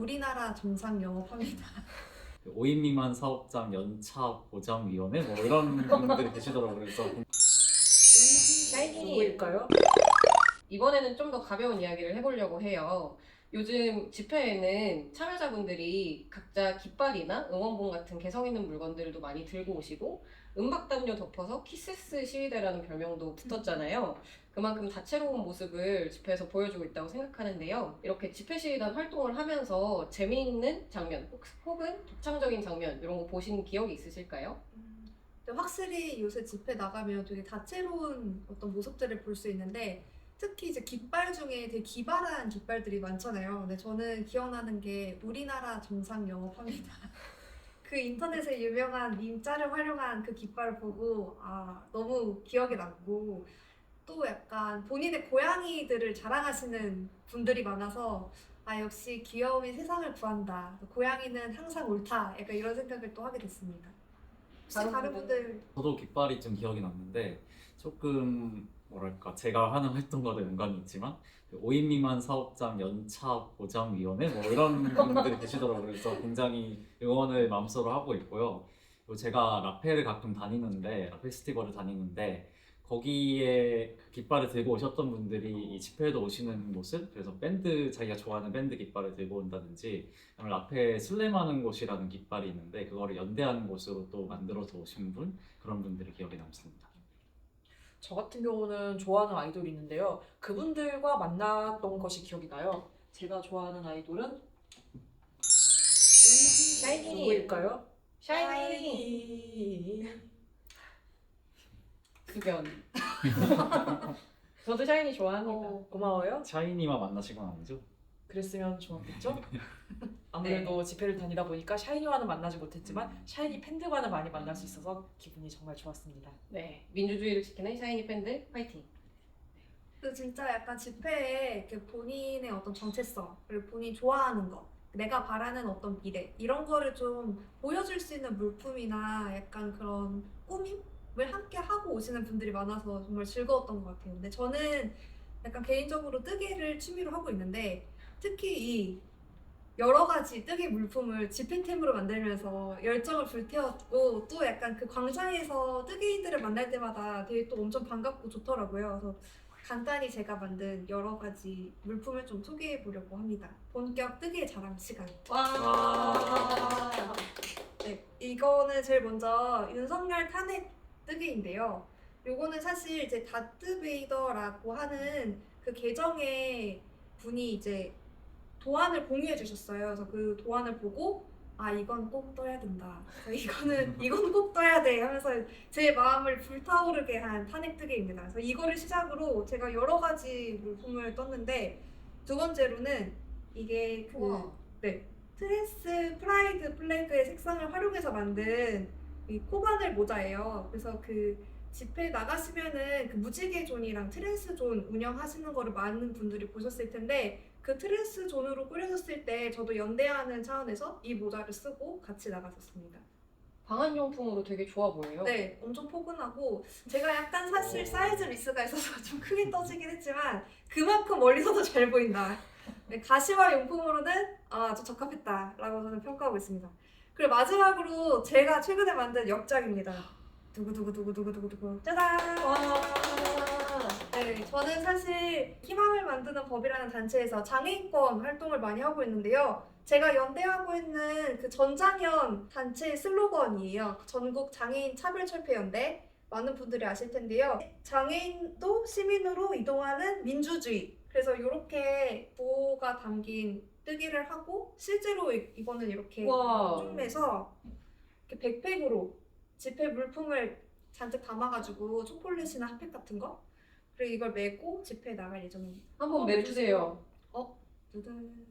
우리나라 정상 영업합니다. 5인 미만 사업장 연차 보장위원회 뭐 이런 분들이 계시더라고요. 그래서 샤이니 누구일까요? 이번에는 좀 더 가벼운 이야기를 해보려고 해요. 요즘 집회에는 참여자분들이 각자 깃발이나 응원봉 같은 개성 있는 물건들도 많이 들고 오시고 은박담요 덮어서 키세스 시위대라는 별명도 붙었잖아요. 그만큼 다채로운 모습을 집회에서 보여주고 있다고 생각하는데요. 이렇게 집회 시위단 활동을 하면서 재미있는 장면 혹은 독창적인 장면 이런 거 보신 기억이 있으실까요? 근데 확실히 요새 집회 나가면 되게 다채로운 어떤 모습들을 볼 수 있는데 특히 이제 깃발 중에 되게 기발한 깃발들이 많잖아요. 근데 저는 기억나는 게 우리나라 정상 영업합니다. 그 인터넷에 유명한 밈자를 활용한 그 깃발을 보고 너무 기억에 남고 또 약간 본인의 고양이들을 자랑하시는 분들이 많아서 역시 귀여움이 세상을 구한다. 고양이는 항상 옳다. 약간 이런 생각을 또 하게 됐습니다. 혹시 다른 분들 저도 깃발이 좀 기억이 났는데 조금 뭐랄까 제가 하는 활동과도 연관이 있지만 5인 미만 사업장 연차 보장위원회 뭐 이런 분들이 계시더라고요. 그래서 굉장히 응원을 마음속으로 하고 있고요. 그리고 제가 라페를 가끔 다니는데 라페 페스티벌을 다니는데 거기에 깃발을 들고 오셨던 분들이 이 집회에도 오시는 모습, 그래서 밴드 자기가 좋아하는 밴드 깃발을 들고 온다든지 아니면 앞에 술래마는 곳이라는 깃발이 있는데 그거를 연대하는 곳으로 또 만들어서 오신 분, 그런 분들이 기억에 남습니다. 저 같은 경우는 좋아하는 아이돌이 있는데요. 그분들과 만났던 것이 기억이 나요. 제가 좋아하는 아이돌은 샤이니 누구일까요? 샤이니 수변 저도 샤이니 좋아합니다. 고마워요. 샤이니와 만나신 건 아니죠? 그랬으면 좋았겠죠? 아무래도 집회를 다니다 보니까 샤이니와는 만나지 못했지만 샤이니 팬들과는 많이 만날 수 있어서 기분이 정말 좋았습니다. 네, 민주주의를 지키는 샤이니 팬들 화이팅! 그 진짜 약간 집회에 이렇게 본인의 어떤 정체성 그리고 본인이 좋아하는 것 내가 바라는 어떤 미래 이런 거를 좀 보여줄 수 있는 물품이나 약간 그런 꾸밈을 함께 하고 오시는 분들이 많아서 정말 즐거웠던 것 같아요. 근데 저는 약간 개인적으로 뜨개를 취미로 하고 있는데 특히 이 여러 가지 뜨개 물품을 집행템으로 만들면서 열정을 불태웠고 또 약간 그 광장에서 뜨개인들을 만날 때마다 되게 또 엄청 반갑고 좋더라고요. 그래서 간단히 제가 만든 여러 가지 물품을 좀 소개해 보려고 합니다. 본격 뜨개 자랑 시간. 와! 네, 이거는 제일 먼저 윤석열 탄핵 뜨개인데요. 요거는 사실 이제 다트베이더라고 하는 그 계정의 분이 이제 도안을 공유해 주셨어요. 그래서 그 도안을 보고 이건 꼭 떠야 된다. 이건 꼭 떠야 돼 하면서 제 마음을 불타오르게 한 탄핵뜨개입니다. 그래서 이거를 시작으로 제가 여러 가지 물품을 떴는데 두 번째로는 이게 우와. 트랜스 프라이드 플래그의 색상을 활용해서 만든 이 코바늘 모자예요. 그래서 그 집회 나가시면은 그 무지개 존이랑 트랜스 존 운영하시는 거를 많은 분들이 보셨을 텐데 그 트랜스 존으로 꾸려졌을 때 저도 연대하는 차원에서 이 모자를 쓰고 같이 나갔었습니다. 방한용품으로 되게 좋아 보여요. 네, 엄청 포근하고 제가 약간 사실 사이즈 미스가 있어서 좀 크게 떠지긴 했지만 그만큼 멀리서도 잘 보인다. 네, 가시화 용품으로는 아주 적합했다라고 저는 평가하고 있습니다. 그리고 마지막으로 제가 최근에 만든 역작입니다. 두구두구두구두구두구두구 짜잔! 와! 네, 저는 사실 희망을 만드는 법이라는 단체에서 장애인권 활동을 많이 하고 있는데요. 제가 연대하고 있는 그 전장현 단체의 슬로건이에요. 전국 장애인 차별철폐연대. 많은 분들이 아실 텐데요. 장애인도 시민으로 이동하는 민주주의. 그래서 이렇게 구호가 담긴 뜨기를 하고 실제로 이거는 이렇게 와. 줌해서 이렇게 백팩으로 집회 물품을 잔뜩 담아가지고 초콜릿이나 핫팩 같은 거 그리고 이걸 메고 집회에 나갈 예정입니다. 한번 매주세요. 두둔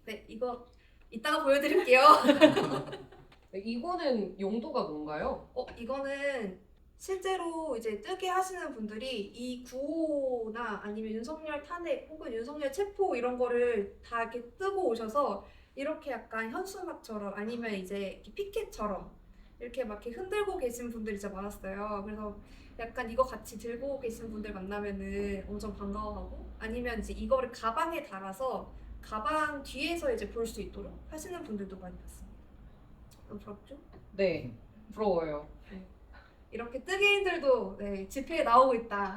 네, 이거 이따가 보여드릴게요. 네, 이거는 용도가 뭔가요? 이거는 실제로 이제 뜨개 하시는 분들이 이 구호나 아니면 윤석열 탄핵 혹은 윤석열 체포 이런 거를 다 이렇게 뜨고 오셔서 이렇게 약간 현수막처럼 아니면 이제 이렇게 피켓처럼 이렇게 막 이렇게 흔들고 계신 분들이 진짜 많았어요. 그래서 약간 이거 같이 들고 계신 분들 만나면은 엄청 반가워하고 아니면 이제 이거를 가방에 달아서 가방 뒤에서 이제 볼 수 있도록 하시는 분들도 많이 봤습니다. 너무 부럽죠? 네, 부러워요. 이렇게 뜨개인들도 네, 집회에 나오고 있다.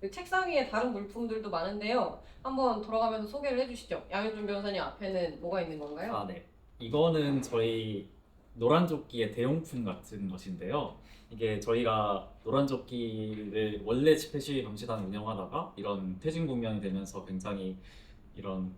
그 책상 위에 다른 물품들도 많은데요. 한번 돌아가면서 소개를 해주시죠. 양현준 변호사님 앞에는 뭐가 있는 건가요? 아, 네. 이거는 저희 노란조끼의 대용품 같은 것인데요. 이게 저희가 노란조끼를 원래 집회시위 감시단을 운영하다가 이런 퇴진 국면이 되면서 굉장히 이런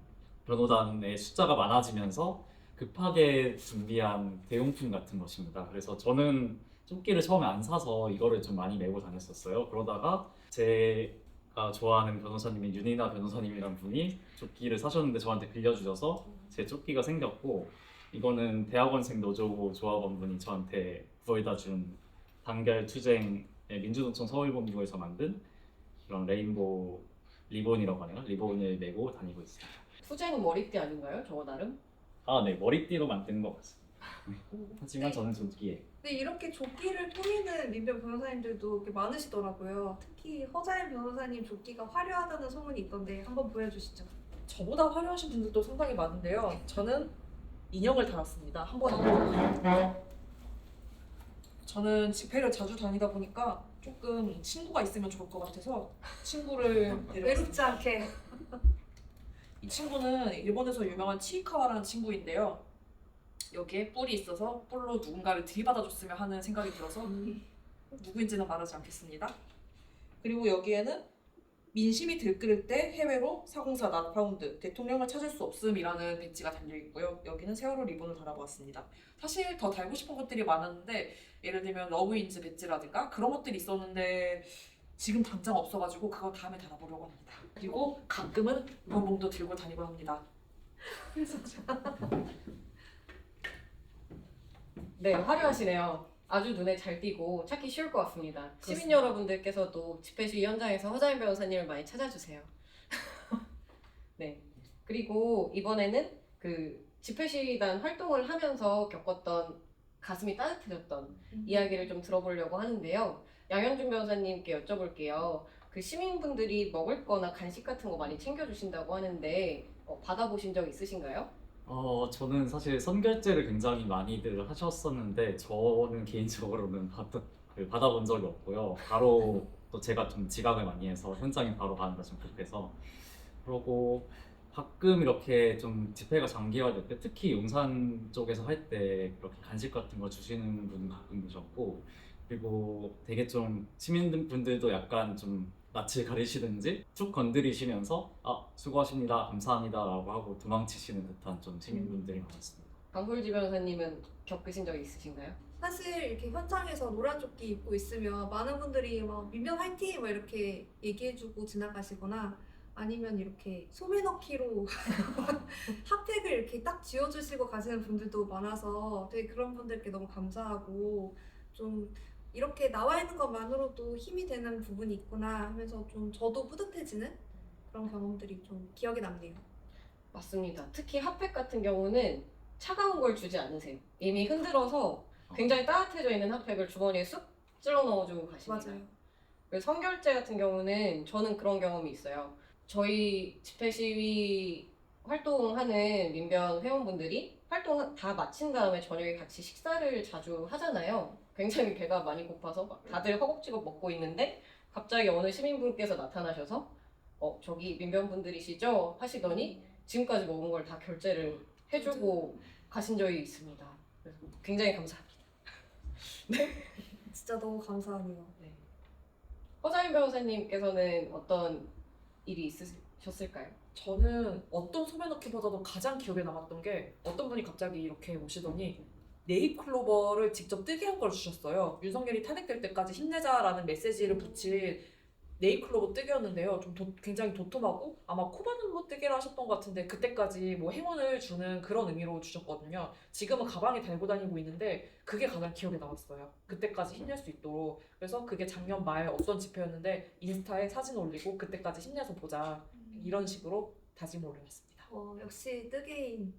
변호단의 숫자가 많아지면서 급하게 준비한 대용품 같은 것입니다. 그래서 저는 조끼를 처음에 안 사서 이거를 좀 많이 메고 다녔었어요. 그러다가 제가 좋아하는 변호사님인 윤이나 변호사님이란 분이 조끼를 사셨는데 저한테 빌려주셔서 제 조끼가 생겼고, 이거는 대학원생 노조 조합원분이 저한테 구해다 준 단결 투쟁의 민주노총 서울본부에서 만든 이런 레인보우 리본이라고 하네요. 리본을 메고 다니고 있습니다. 투쟁 머리띠 아닌가요? 저거 나름? 아, 네. 머리띠로 만든 것 같습니다. 하지만 저는 조끼에. 근데 이렇게 조끼를 꾸미는 민변 변호사님들도 꽤 많으시더라고요. 특히 허자연 변호사님 조끼가 화려하다는 소문이 있던데 한번 보여주시죠. 저보다 화려하신 분들도 상당히 많은데요. 저는 인형을 달았습니다. 한번 저는 집회를 자주 다니다 보니까 조금 친구가 있으면 좋을 것 같아서 친구를 데려왔습니다. 외롭지 않게. 이 친구는 일본에서 유명한 치이카와라는 친구인데요. 여기에 뿔이 있어서 뿔로 누군가를 들이받아줬으면 하는 생각이 들어서 누구인지는 말하지 않겠습니다. 그리고 여기에는 민심이 들끓을 때 해외로 404 낫파운드 대통령을 찾을 수 없음이라는 배지가 달려있고요. 여기는 세월호 리본을 달아보았습니다. 사실 더 달고 싶은 것들이 많았는데 예를 들면 러브인즈 배지라든가 그런 것들이 있었는데 지금 당장 없어가지고 그거 다음에 달아보려고 합니다. 그리고 가끔은 응원봉도 들고 다니곤 합니다. 네, 화려하시네요. 아주 눈에 잘 띄고 찾기 쉬울 것 같습니다. 시민 여러분들께서도 집회 시위 현장에서 허자연 변호사님을 많이 찾아주세요. 네. 그리고 이번에는 그 집회 시위단 활동을 하면서 겪었던 가슴이 따뜻해졌던 이야기를 좀 들어보려고 하는데요. 양현준 변호사님께 여쭤볼게요. 그 시민분들이 먹을 거나 간식 같은 거 많이 챙겨주신다고 하는데 받아보신 적 있으신가요? 저는 사실 선결제를 굉장히 많이들 하셨었는데 저는 개인적으로는 받아본 적이 없고요. 바로 또 제가 좀 지각을 많이 해서 현장에 바로 가는 거 좀 급해서. 그러고 가끔 이렇게 좀 집회가 장기화될 때, 특히 용산 쪽에서 할 때 그렇게 간식 같은 거 주시는 분 가끔 계셨고, 그리고 되게 좀 시민분들도 약간 좀 낯을 가리시든지 툭 건드리시면서 수고하십니다, 감사합니다 라고 하고 도망치시는 듯한 좀 시민분들이 많았습니다. 강솔지 변호사님은 겪으신 적 있으신가요? 사실 이렇게 현장에서 노란 조끼 입고 있으면 많은 분들이 막 민변 화이팅! 막 이렇게 얘기해주고 지나가시거나 아니면 이렇게 소매 넣기로 핫팩을 이렇게 딱 쥐어주시고 가시는 분들도 많아서 되게 그런 분들께 너무 감사하고 좀 이렇게 나와 있는 것만으로도 힘이 되는 부분이 있구나 하면서 좀 저도 뿌듯해지는 그런 경험들이 좀 기억에 남네요. 맞습니다. 특히 핫팩 같은 경우는 차가운 걸 주지 않으세요. 이미 흔들어서 굉장히 따뜻해져 있는 핫팩을 주머니에 쑥 찔러 넣어주고 가십니다. 맞아요. 그리고 선결제 같은 경우는 저는 그런 경험이 있어요. 저희 집회 시위 활동하는 민변 회원분들이 활동 다 마친 다음에 저녁에 같이 식사를 자주 하잖아요. 굉장히 배가 많이 고파서 막 다들 허겁지겁 먹고 있는데 갑자기 어느 시민분께서 나타나셔서 저기 민변분들이시죠? 하시더니 지금까지 먹은 걸 다 결제를 해주고 가신 적이 있습니다. 그래서 굉장히 감사합니다. 진짜 너무 감사하네요. 허자연 변호사님께서는 어떤 일이 있으셨을까요? 저는 어떤 소매 넣기보다도 가장 기억에 남았던 게 어떤 분이 갑자기 이렇게 오시더니 네잎클로버를 직접 뜨개 한 걸 주셨어요. 윤석열이 탄핵될 때까지 힘내자라는 메시지를 붙인 네잎클로버 뜨개였는데요. 좀 굉장히 도톰하고 아마 코바늘로 뜨개를 하셨던 것 같은데 그때까지 뭐 행운을 주는 그런 의미로 주셨거든요. 지금은 가방에 달고 다니고 있는데 그게 가장 기억에 남았어요. 그때까지 힘낼 수 있도록. 그래서 그게 작년 말 어떤 집회였는데 인스타에 사진 올리고 그때까지 힘내서 보자 이런 식으로 다짐을 올려놨습니다. 역시 뜨개인.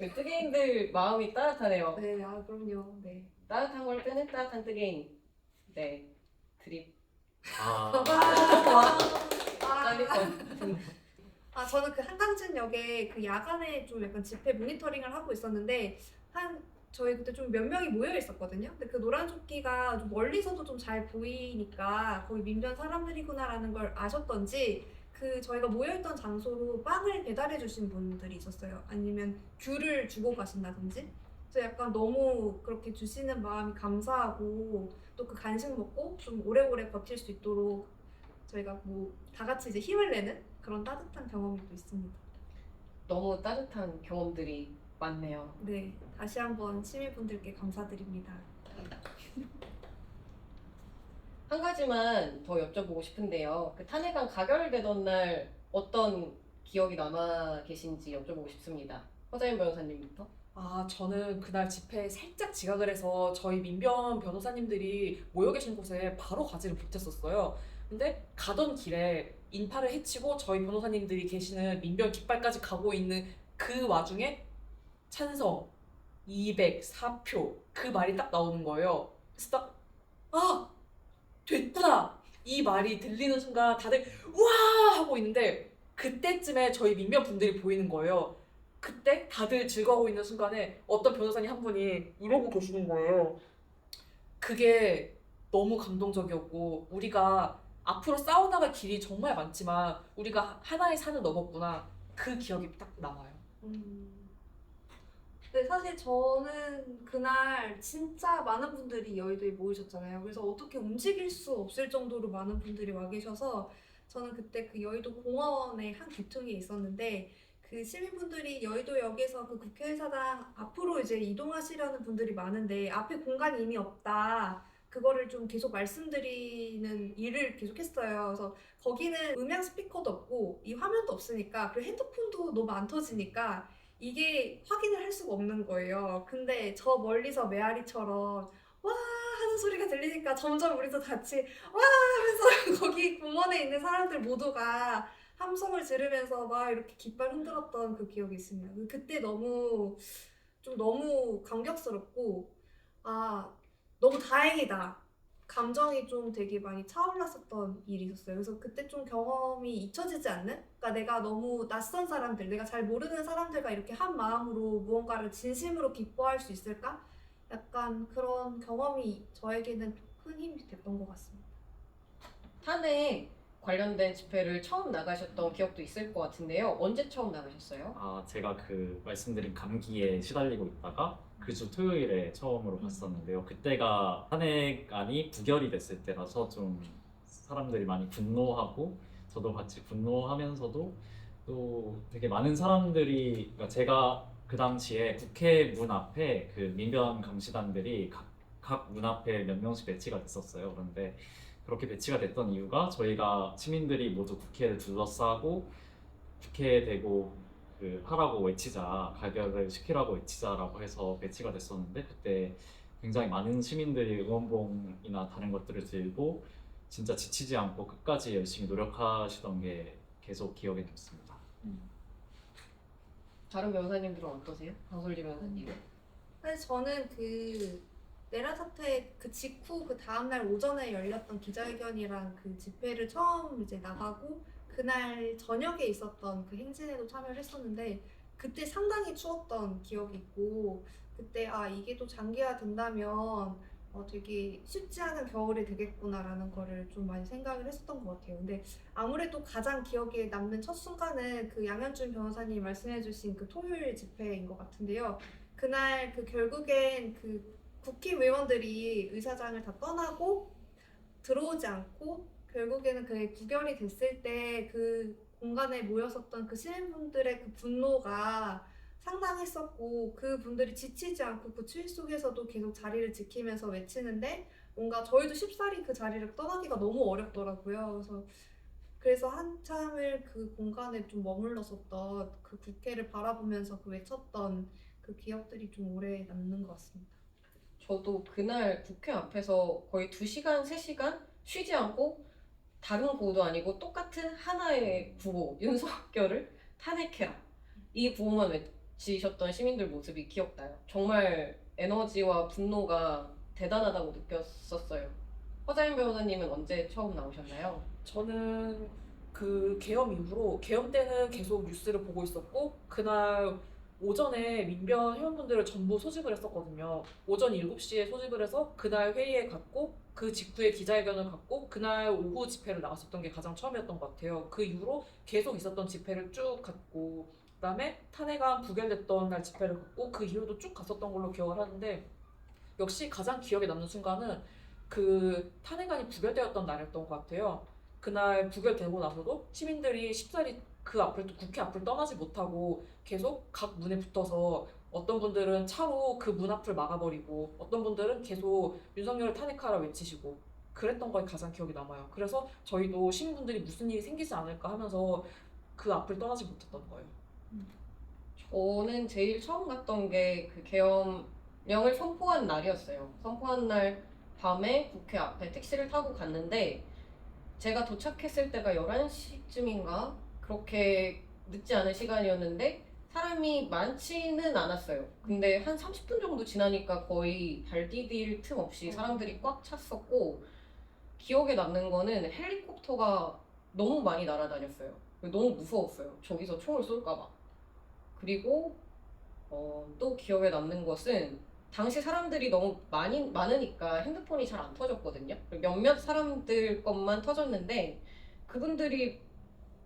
뜨개인들 마음이 따뜻하네요. 네, 그럼요. 네. 따뜻한 걸 뜨는 따뜻한 뜨개인. 네, 드립. 아, 짤릴 뻔. 저는 그 한강진역에 그 야간에 좀 약간 집회 모니터링을 하고 있었는데 저희 그때 좀 몇 명이 모여 있었거든요. 근데 그 노란 조끼가 좀 멀리서도 좀 잘 보이니까 거기 민변 사람들이구나라는 걸 아셨던지 그 저희가 모여있던 장소로 빵을 배달해 주신 분들이 있었어요. 아니면 귤을 주고 가신다든지. 그래서 약간 너무 그렇게 주시는 마음이 감사하고 또 그 간식 먹고 좀 오래오래 버틸 수 있도록 저희가 뭐 다 같이 이제 힘을 내는 그런 따뜻한 경험이 또 있습니다. 너무 따뜻한 경험들이 많네요. 네, 다시 한번 시민분들께 감사드립니다. 한 가지만 더 여쭤보고 싶은데요. 그 탄핵안 가결되던 날 어떤 기억이 남아 계신지 여쭤보고 싶습니다. 허자연 변호사님부터. 저는 그날 집회에 살짝 지각을 해서 저희 민변 변호사님들이 모여 계신 곳에 바로 가지를 못했었어요. 근데 가던 길에 인파를 헤치고 저희 변호사님들이 계시는 민변 깃발까지 가고 있는 그 와중에 찬성 204표 그 말이 딱 나오는 거예요. 그래서 딱 됐구나 이 말이 들리는 순간 다들 우와 하고 있는데 그때쯤에 저희 민변 분들이 보이는 거예요. 그때 다들 즐거워하고 있는 순간에 어떤 변호사님 한 분이 이러고 계시는 거예요. 그게 너무 감동적이었고 우리가 앞으로 싸워나갈 길이 정말 많지만 우리가 하나의 산을 넘었구나 그 기억이 딱 남아요. 근데 사실 저는 그날 진짜 많은 분들이 여의도에 모이셨잖아요. 그래서 어떻게 움직일 수 없을 정도로 많은 분들이 와 계셔서 저는 그때 그 여의도 공원의 한 귀퉁이에 있었는데 그 시민분들이 여의도역에서 그 국회의사당 앞으로 이제 이동하시려는 분들이 많은데 앞에 공간이 이미 없다. 그거를 좀 계속 말씀드리는 일을 계속 했어요. 그래서 거기는 음향 스피커도 없고 이 화면도 없으니까 그리고 핸드폰도 너무 안 터지니까 이게 확인을 할 수가 없는 거예요. 근데 저 멀리서 메아리처럼 와 하는 소리가 들리니까 점점 우리도 같이 와 하면서 거기 공원에 있는 사람들 모두가 함성을 지르면서 막 이렇게 깃발 흔들었던 그 기억이 있습니다. 그때 너무 감격스럽고 너무 다행이다. 감정이 좀 되게 많이 차올랐었던 일이 있었어요. 그래서 그때 좀 경험이 잊혀지지 않는? 그러니까 내가 너무 낯선 사람들, 내가 잘 모르는 사람들과 이렇게 한 마음으로 무언가를 진심으로 기뻐할 수 있을까? 약간 그런 경험이 저에게는 큰 힘이 됐던 것 같습니다. 탄핵 관련된 집회를 처음 나가셨던 기억도 있을 것 같은데요. 언제 처음 나가셨어요? 제가 그 말씀드린 감기에 시달리고 있다가 그 주 토요일에 처음으로 갔었는데요. 그때가 탄핵안이 부결이 됐을 때라서 좀 사람들이 많이 분노하고 저도 같이 분노하면서도 또 되게 많은 사람들이 그러니까 제가 그 당시에 국회 문 앞에 그 민변 감시단들이 각 문 앞에 몇 명씩 배치가 됐었어요. 그런데 그렇게 배치가 됐던 이유가 저희가 시민들이 모두 국회를 둘러싸고 국회에 대고 하라고 외치자, 가결을 시키라고 외치자라고 해서 배치가 됐었는데 그때 굉장히 많은 시민들이 응원봉이나 다른 것들을 들고 진짜 지치지 않고 끝까지 열심히 노력하시던 게 계속 기억에 남습니다. 다른 변호사님들은 어떠세요? 강솔지 변호사님. 사실 저는 그 내란 사태 그 직후 그 다음날 오전에 열렸던 기자회견이랑 그 집회를 처음 이제 나가고 그날 저녁에 있었던 그 행진에도 참여를 했었는데 그때 상당히 추웠던 기억이 있고 그때 이게 또 장기화 된다면 되게 쉽지 않은 겨울이 되겠구나라는 거를 좀 많이 생각을 했었던 것 같아요. 근데 아무래도 가장 기억에 남는 첫 순간은 그 양현준 변호사님이 말씀해주신 그 토요일 집회인 것 같은데요. 그날 그 결국엔 그 국회의원들이 의사장을 다 떠나고 들어오지 않고 결국에는 그게 구결이 됐을 때 그 공간에 모였었던 그 시민분들의 그 분노가 상당했었고 그 분들이 지치지 않고 그 추위 속에서도 계속 자리를 지키면서 외치는데 뭔가 저희도 쉽사리 그 자리를 떠나기가 너무 어렵더라고요. 그래서 한참을 그 공간에 좀 머물렀었던 그 국회를 바라보면서 그 외쳤던 그 기억들이 좀 오래 남는 것 같습니다. 저도 그날 국회 앞에서 거의 2시간, 3시간 쉬지 않고 다른 구호도 아니고 똑같은 하나의 구호, 윤석열을 탄핵해라. 이 구호만 외치셨던 시민들 모습이 기억나요. 정말 에너지와 분노가 대단하다고 느꼈었어요. 허자연 변호사님은 언제 처음 나오셨나요? 저는 그 계엄 이후로 계엄 때는 계속 뉴스를 보고 있었고 그날 오전에 민변 회원분들을 전부 소집을 했었거든요. 오전 7시에 소집을 해서 그날 회의에 갔고 그 직후에 기자회견을 갖고 그날 오후 집회를 나갔었던 게 가장 처음이었던 것 같아요. 그 이후로 계속 있었던 집회를 쭉 갔고 그다음에 탄핵안 부결됐던 날 집회를 갔고 그 이후로도 쭉 갔었던 걸로 기억을 하는데 역시 가장 기억에 남는 순간은 그 탄핵안이 부결되었던 날이었던 것 같아요. 그날 부결되고 나서도 시민들이 쉽사리 그 앞을 또 국회 앞을 떠나지 못하고 계속 각 문에 붙어서 어떤 분들은 차로 그 문 앞을 막아버리고 어떤 분들은 계속 윤석열을 탄핵하라 외치시고 그랬던 거에 가장 기억이 남아요. 그래서 저희도 시민분들이 무슨 일이 생기지 않을까 하면서 그 앞을 떠나지 못했던 거예요. 저는 제일 처음 갔던 게 그 계엄령을 선포한 날이었어요. 선포한 날 밤에 국회 앞에 택시를 타고 갔는데 제가 도착했을 때가 11시쯤인가? 그렇게 늦지 않은 시간이었는데 사람이 많지는 않았어요. 근데 한 30분 정도 지나니까 거의 발 디딜 틈 없이 사람들이 꽉 찼었고 기억에 남는 거는 헬리콥터가 너무 많이 날아다녔어요. 너무 무서웠어요. 저기서 총을 쏠까 봐. 그리고 또 기억에 남는 것은 당시 사람들이 너무 많으니까 핸드폰이 잘 안 터졌거든요. 몇몇 사람들 것만 터졌는데 그분들이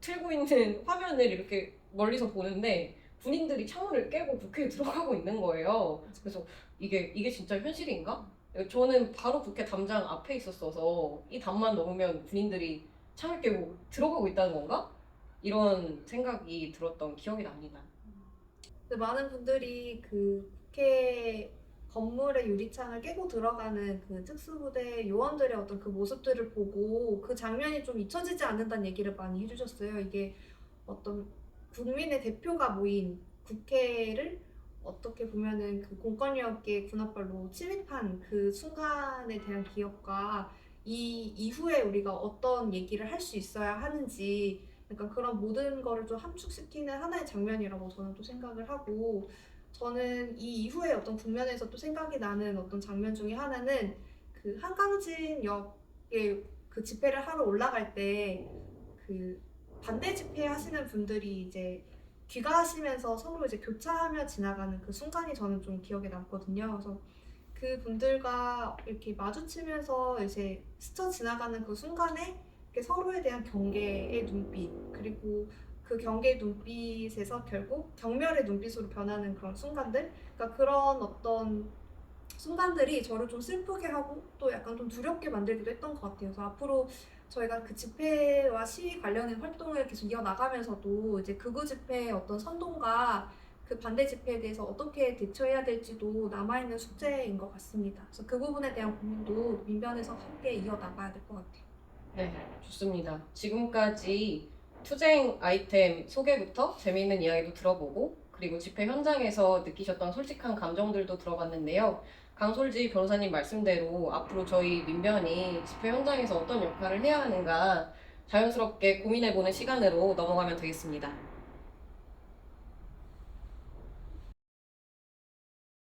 틀고 있는 화면을 이렇게 멀리서 보는데 군인들이 창문을 깨고 국회에 들어가고 있는 거예요. 그래서 이게 진짜 현실인가? 저는 바로 국회 담장 앞에 있었어서 이 담만 넘으면 군인들이 창을 깨고 들어가고 있다는 건가? 이런 생각이 들었던 기억이 납니다. 근데 많은 분들이 그 국회 건물의 유리창을 깨고 들어가는 그 특수부대 요원들의 어떤 그 모습들을 보고 그 장면이 좀 잊혀지지 않는다는 얘기를 많이 해주셨어요. 이게 어떤 국민의 대표가 모인 국회를 어떻게 보면은 그 공권력의 군합발로 침입한 그 순간에 대한 기억과 이 이후에 우리가 어떤 얘기를 할 수 있어야 하는지 약간 그런 모든 거를 좀 함축시키는 하나의 장면이라고 저는 또 생각을 하고 저는 이 이후에 어떤 국면에서 또 생각이 나는 어떤 장면 중에 하나는 그 한강진역에 그 집회를 하러 올라갈 때 그 반대 집회 하시는 분들이 이제 귀가하시면서 서로 이제 교차하며 지나가는 그 순간이 저는 좀 기억에 남거든요. 그래서 그 분들과 이렇게 마주치면서 이제 스쳐 지나가는 그 순간에 이렇게 서로에 대한 경계의 눈빛 그리고 그 경계의 눈빛에서 결국 경멸의 눈빛으로 변하는 그런 순간들 그러니까 그런 어떤 순간들이 저를 좀 슬프게 하고 또 약간 좀 두렵게 만들기도 했던 것 같아요. 그래서 앞으로 저희가 그 집회와 시위 관련된 활동을 계속 이어나가면서도 이제 극우 집회의 어떤 선동과 그 반대 집회에 대해서 어떻게 대처해야 될지도 남아있는 숙제인 것 같습니다. 그래서 그 부분에 대한 고민도 민변에서 함께 이어나가야 될 것 같아요. 네, 좋습니다. 지금까지 투쟁 아이템 소개부터 재미있는 이야기도 들어보고 그리고 집회 현장에서 느끼셨던 솔직한 감정들도 들어봤는데요. 강솔지 변호사님 말씀대로 앞으로 저희 민변이 집회 현장에서 어떤 역할을 해야 하는가 자연스럽게 고민해보는 시간으로 넘어가면 되겠습니다.